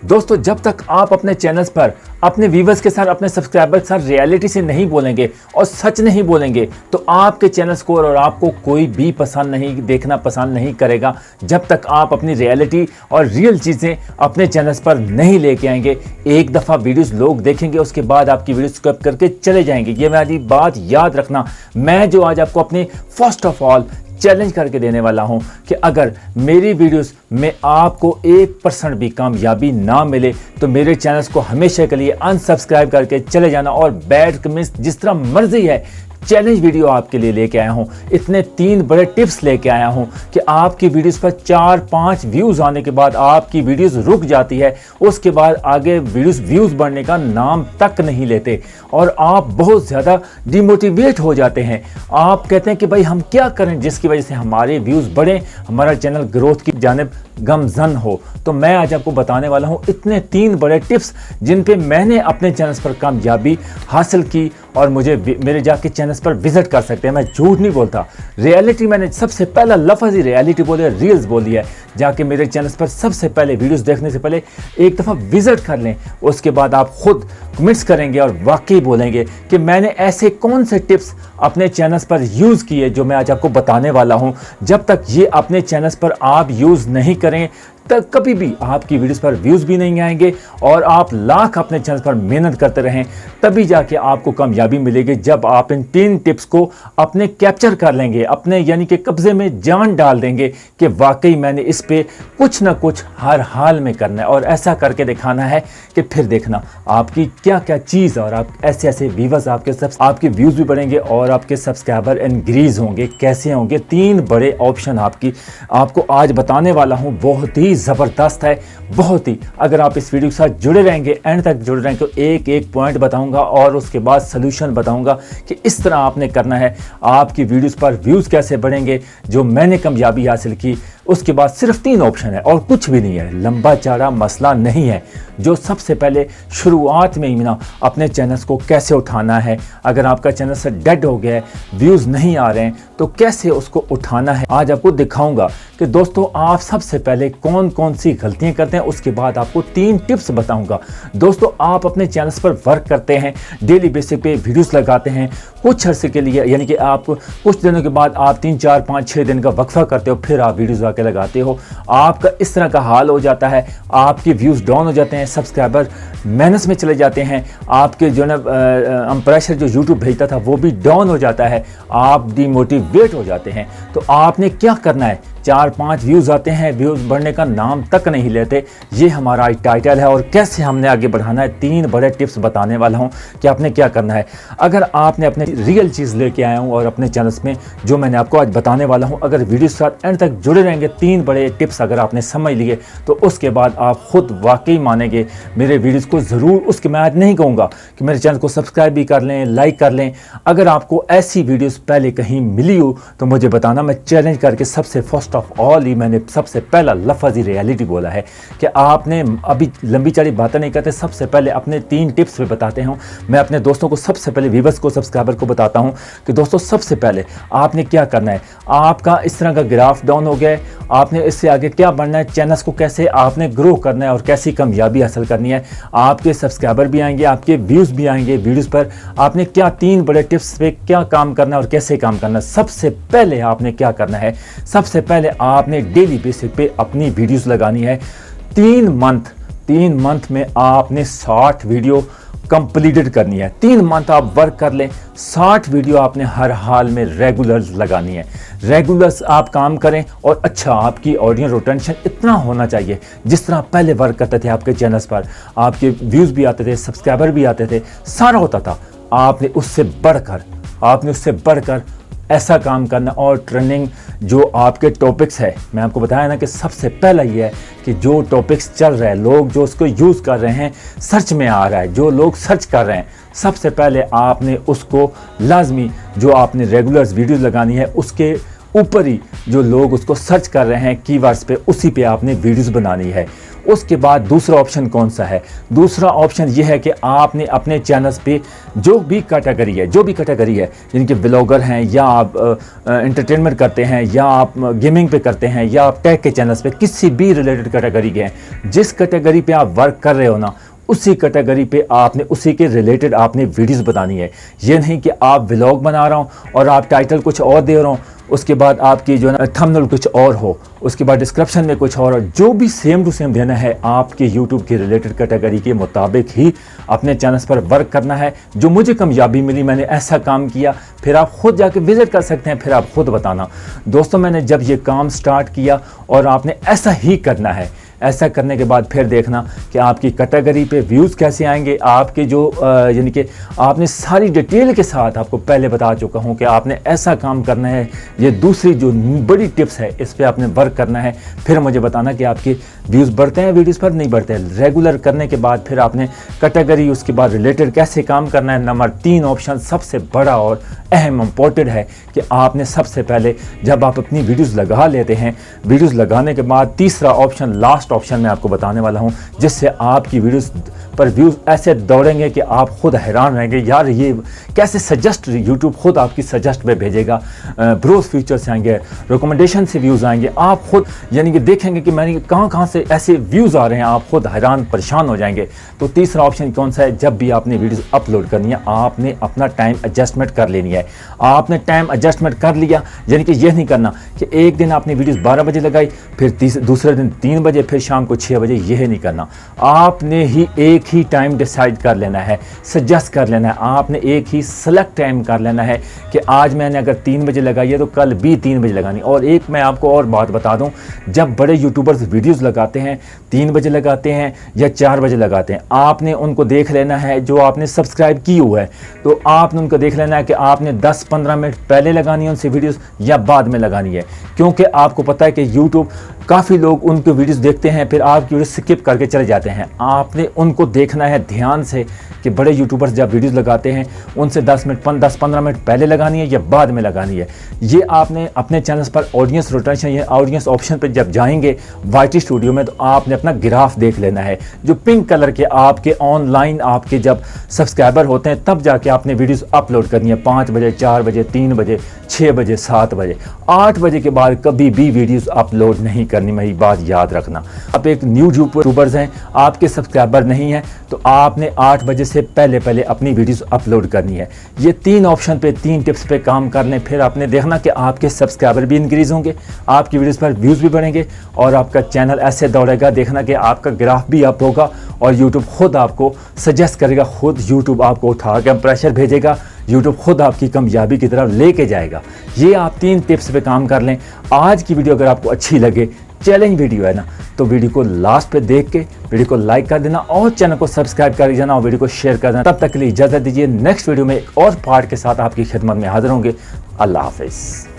दोस्तों, जब तक आप अपने चैनल्स पर अपने व्यूवर्स के साथ, अपने सब्सक्राइबर के साथ रियलिटी से नहीं बोलेंगे और सच नहीं बोलेंगे तो आपके चैनल स्कोर और आपको कोई भी पसंद नहीं, देखना पसंद नहीं करेगा। जब तक आप अपनी रियलिटी और रियल चीज़ें अपने चैनल्स पर नहीं लेके आएंगे। एक दफ़ा वीडियोस लोग देखेंगे, उसके बाद आपकी वीडियो स्किप करके चले जाएंगे। ये मेरी बात याद रखना। मैं जो आज आपको अपने फर्स्ट ऑफ ऑल चैलेंज करके देने वाला हूं कि अगर मेरी वीडियोस में आपको 1% भी कामयाबी ना मिले तो मेरे चैनल्स को हमेशा के लिए अनसब्सक्राइब करके चले जाना। और बैड कमेंट्स जिस तरह मर्जी है, चैलेंज वीडियो आपके लिए लेके आया हूं। इतने 3 बड़े टिप्स लेके आया हूं कि आपकी वीडियोस पर 4-5 व्यूज़ आने के बाद आपकी वीडियोस रुक जाती है। उसके बाद आगे व्यूज़ बढ़ने का नाम तक नहीं लेते और आप बहुत ज़्यादा डिमोटिवेट हो जाते हैं। आप कहते हैं कि भाई हम क्या करें जिसकी वजह से हमारे व्यूज़ बढ़ें, हमारा चैनल ग्रोथ की जानिब गमजन हो। तो मैं आज आपको बताने वाला हूं इतने 3 बड़े टिप्स जिन पे मैंने अपने चैनल्स पर कामयाबी हासिल की और मुझे मेरे जाके चैनल्स पर विजिट कर सकते हैं। मैं झूठ नहीं बोलता, रियलिटी मैंने सबसे पहला लफ्ज़ ही रियलिटी बोले, रील्स बोली है। जाके मेरे चैनल्स पर सबसे पहले वीडियोस देखने से पहले एक दफ़ा विजिट कर लें। उसके बाद आप खुद कमेंट्स करेंगे और वाकई बोलेंगे कि मैंने ऐसे कौन से टिप्स अपने चैनल्स पर यूज़ किए जो मैं आज आपको बताने वाला हूं। जब तक ये अपने चैनल्स पर आप यूज़ नहीं करें तब कभी भी आपकी वीडियोस पर व्यूज़ भी नहीं आएंगे और आप लाख अपने चैनल पर मेहनत करते रहें, तभी जाके आपको कामयाबी मिलेगी। जब आप इन 3 टिप्स को अपने कैप्चर कर लेंगे, अपने यानी कि कब्जे में जान डाल देंगे कि वाकई मैंने इस पे कुछ ना कुछ हर हाल में करना है और ऐसा करके दिखाना है कि फिर देखना आपकी क्या क्या चीज़ और आप ऐसे व्यूवर्स आपके व्यूज़ भी बढ़ेंगे और आपके सब्सक्राइबर इंक्रीज होंगे। कैसे होंगे? 3 बड़े ऑप्शन आपको आज बताने वाला हूँ। बहुत ही ज़बरदस्त है, बहुत ही। अगर आप इस वीडियो के साथ जुड़े रहेंगे, एंड तक जुड़े रहेंगे, तो एक पॉइंट बताऊंगा और उसके बाद सलूशन बताऊंगा कि इस तरह आपने करना है। आपकी वीडियोस पर व्यूज़ कैसे बढ़ेंगे जो मैंने कामयाबी हासिल की। उसके बाद सिर्फ 3 ऑप्शन है और कुछ भी नहीं है, लंबा चौड़ा मसला नहीं है। जो सबसे पहले शुरुआत में ही ना अपने चैनल्स को कैसे उठाना है। अगर आपका चैनल से डेड हो गया है, व्यूज़ नहीं आ रहे हैं, तो कैसे उसको उठाना है आज आपको दिखाऊंगा कि दोस्तों आप सबसे पहले कौन कौन सी गलतियां करते हैं। उसके बाद आपको 3 टिप्स बताऊंगा। दोस्तों, आप अपने चैनल्स पर वर्क करते हैं, डेली बेसिस पे वीडियोस लगाते हैं, कुछ अर्से के लिए यानी कि आप कुछ दिनों के बाद आप 3, 4, 5, 6 दिन का वक्फा करते हो, फिर आप वीडियोस आके लगाते हो। आपका इस तरह का हाल हो जाता है, आपके व्यूज़ डाउन हो जाते हैं, सब्सक्राइबर माइनस में चले जाते हैं, आपके जो ना प्रेशर जो यूट्यूब भेजता था वो भी डाउन हो जाता है, आप डिमोटिवेट हो जाते हैं। तो आपने क्या करना है? 4-5 व्यूज़ आते हैं, व्यूज़ बढ़ने का नाम तक नहीं लेते। ये हमारा टाइटल है और कैसे हमने आगे बढ़ाना है। 3 बड़े टिप्स बताने वाला हूँ कि आपने क्या करना है। अगर आपने अपने रियल चीज़ लेके आया हूँ और अपने चैनल्स में जो मैंने आपको आज बताने वाला हूँ, अगर वीडियो के साथ एंड तक जुड़े रहेंगे, 3 बड़े टिप्स अगर आपने समझ लिए तो उसके बाद आप खुद वाकई मानेंगे मेरे वीडियोज़ को ज़रूर। उसके मैं आज नहीं कहूँगा कि मेरे चैनल को सब्सक्राइब भी कर लें, लाइक कर लें। अगर आपको ऐसी वीडियोज़ पहले कहीं मिली हो तो मुझे बताना। मैं चैलेंज करके सबसे फर्स्ट ऑफ ऑल ही मैंने सबसे पहला लफ्ज़ ही रियलिटी बोला है कि आपने अभी लंबी चौड़ी बातें नहीं करते। सबसे पहले अपने 3 टिप्स पे बताते हूँ। मैं अपने दोस्तों को, सबसे पहले व्यूवर्स को, सब्सक्राइबर को बताता हूँ कि दोस्तों सबसे पहले आपने क्या करना है। आपका इस तरह का ग्राफ डाउन हो गया है, आपने इससे आगे क्या बढ़ना है, चैनल्स को कैसे आपने ग्रो करना है और कैसी कामयाबी हासिल करनी है। आपके सब्सक्राइबर भी आएंगे, आपके व्यूज़ भी आएंगे वीडियोज़ पर। आपने क्या 3 बड़े टिप्स पे क्या काम करना है और कैसे काम करना है। सबसे पहले आपने क्या करना है, सबसे पहले आपने डेली बेसिस पे अपनी वीडियोस लगानी है। 3 मंथ में आपने 60 वीडियो कंप्लीटेड करनी है। 3 मंथ आप वर्क कर लें, 60 वीडियो आपने हर हाल में रेगुलर लगानी है। रेगुलर आप काम करें और अच्छा आपकी ऑडियंस रोटेशन इतना होना चाहिए जिस तरह पहले वर्क करते थे आपके चैनल्स पर। आपके व्यूज़ भी आते थे, सब्सक्राइबर भी आते थे, सारा होता था। आपने उससे बढ़कर ऐसा काम करना। और ट्रेंडिंग जो आपके टॉपिक्स है, मैं आपको बताया ना कि सबसे पहला ये है कि जो टॉपिक्स चल रहे हैं, लोग जो उसको यूज़ कर रहे हैं, सर्च में आ रहा है, जो लोग सर्च कर रहे हैं, सबसे पहले आपने उसको लाजमी, जो आपने रेगुलर वीडियोज़ लगानी है उसके ऊपर ही जो लोग उसको सर्च कर रहे हैं कीवर्ड्स पे, उसी पे आपने वीडियोस बनानी है। उसके बाद दूसरा ऑप्शन कौन सा है? दूसरा ऑप्शन ये है कि आपने अपने चैनल्स पे जो भी कैटेगरी है, जिनके ब्लॉगर हैं या आप एंटरटेनमेंट करते हैं या आप गेमिंग पे करते हैं या आप टेक के चैनल्स पे, किसी भी रिलेटेड कैटेगरी के हैं, जिस कैटेगरी पे आप वर्क कर रहे हो ना, उसी कैटेगरी पे आपने उसी के रिलेटेड आपने वीडियोस बनानी है। ये नहीं कि आप व्लॉग बना रहा हूँ और आप टाइटल कुछ और दे रहा हूँ, उसके बाद आपकी जो है थंबनेल कुछ और हो, उसके बाद डिस्क्रिप्शन में कुछ और हो। जो भी सेम टू सेम देना है, आपके यूट्यूब के रिलेटेड कैटेगरी के मुताबिक ही अपने चैनल्स पर वर्क करना है। जो मुझे कामयाबी मिली, मैंने ऐसा काम किया, फिर आप खुद जाके विजिट कर सकते हैं, फिर आप खुद बताना। दोस्तों, मैंने जब ये काम स्टार्ट किया और आपने ऐसा ही करना है, ऐसा करने के बाद फिर देखना कि आपकी कैटेगरी पे व्यूज़ कैसे आएंगे। आपके जो यानी कि आपने सारी डिटेल के साथ आपको पहले बता चुका हूँ कि आपने ऐसा काम करना है। ये दूसरी जो बड़ी टिप्स है, इस पे आपने वर्क करना है। फिर मुझे बताना कि आपके व्यूज़ बढ़ते हैं वीडियोस पर, नहीं बढ़ते हैं। रेगुलर करने के बाद फिर आपने कैटेगरी, उसके बाद रिलेटेड कैसे काम करना है। नंबर 3 ऑप्शन सबसे बड़ा और अहम इम्पोर्टेंट है कि आपने सबसे पहले जब आप अपनी वीडियोस लगा लेते हैं, वीडियोस लगाने के बाद तीसरा ऑप्शन, लास्ट ऑप्शन मैं आपको बताने वाला हूं, जिससे आपकी वीडियोस पर व्यूज़ ऐसे दौड़ेंगे कि आप खुद हैरान रहेंगे, यार ये कैसे सजेस्ट, यूट्यूब खुद आपकी सजेस्ट में भेजेगा। ब्रोज फीचर से आएंगे, रिकमेंडेशन से व्यूज़ आएंगे, आप खुद यानी कि देखेंगे कि मैंने कहाँ से ऐसे व्यूज़ आ रहे हैं, आप खुद हैरान परेशान हो जाएंगे। तो तीसरा ऑप्शन कौन सा है? जब भी आपने वीडियोस अपलोड करनी है, आपने अपना टाइम एडजस्टमेंट कर लेनी है। आपने टाइम एडजस्टमेंट कर लिया, यानी कि यह नहीं करना कि एक दिन आपने वीडियोस 12 बजे लगाई, फिर दूसरे दिन 3 बजे, फिर शाम को 6 बजे, यह नहीं करना। आपने ही एक ही टाइम डिसाइड कर लेना है, सजेस्ट कर लेना है। आपने एक ही सेलेक्ट टाइम कर लेना है कि आज मैंने अगर 3 बजे लगाई है तो कल भी 3 बजे लगानी। और एक मैं आपको और बात बता दूं, जब बड़े यूट्यूबर्स वीडियोस लगाते हैं 3 बजे लगाते हैं या 4 बजे लगाते हैं, आपने उनको देख लेना है जो आपने सब्सक्राइब की हुआ है। तो आपने उनको देख लेना है कि आपने 10-15 मिनट पहले लगानी है उनसे वीडियोस या बाद में लगानी है। क्योंकि आपको पता है कि यूट्यूब, काफ़ी लोग उनके वीडियोस देखते हैं, फिर आपकी वीडियो स्किप करके चले जाते हैं। आपने उनको देखना है ध्यान से कि बड़े यूट्यूबर्स जब वीडियोस लगाते हैं उनसे 10-15 मिनट पहले लगानी है या बाद में लगानी है। ये आपने अपने चैनल्स पर ऑडियंस रोटेशन या ऑडियंस ऑप्शन पर जब जाएंगे वाईटी स्टूडियो में, तो आपने अपना ग्राफ देख लेना है। जो पिंक कलर के आपके ऑनलाइन आपके जब सब्सक्राइबर होते हैं, तब जाके आपने वीडियोस अपलोड करनी है। 5 बजे, 4 बजे, 3 बजे, 6 बजे, 7 बजे, 8 बजे के बाद कभी भी वीडियोस अपलोड नहीं करनी। मेरी बात याद रखना। आप एक न्यू यूट्यूबर्स हैं, आपके सब्सक्राइबर नहीं है, तो आपने 8 बजे से पहले अपनी वीडियोस अपलोड करनी है। ये 3 ऑप्शन पे, 3 टिप्स पे काम कर लें, फिर आपने देखना कि आपके सब्सक्राइबर भी इंक्रीज होंगे, आपकी वीडियोस पर व्यूज़ भी बढ़ेंगे और आपका चैनल ऐसे दौड़ेगा। देखना कि आपका ग्राफ भी अप होगा और यूट्यूब खुद आपको सजेस्ट करेगा, खुद यूट्यूब आपको उठा के प्रेशर भेजेगा, यूट्यूब खुद आपकी कामयाबी की तरफ लेके जाएगा। ये आप 3 टिप्स पे काम कर लें। आज की वीडियो अगर आपको अच्छी लगे, चैलेंज वीडियो है ना, तो वीडियो को लास्ट पे देख के वीडियो को लाइक कर देना और चैनल को सब्सक्राइब कर देना और वीडियो को शेयर कर देना। तब तक के लिए इजाज़त दीजिए। नेक्स्ट वीडियो में एक और पार्ट के साथ आपकी खिदमत में हाजिर होंगे। अल्लाह हाफिज़।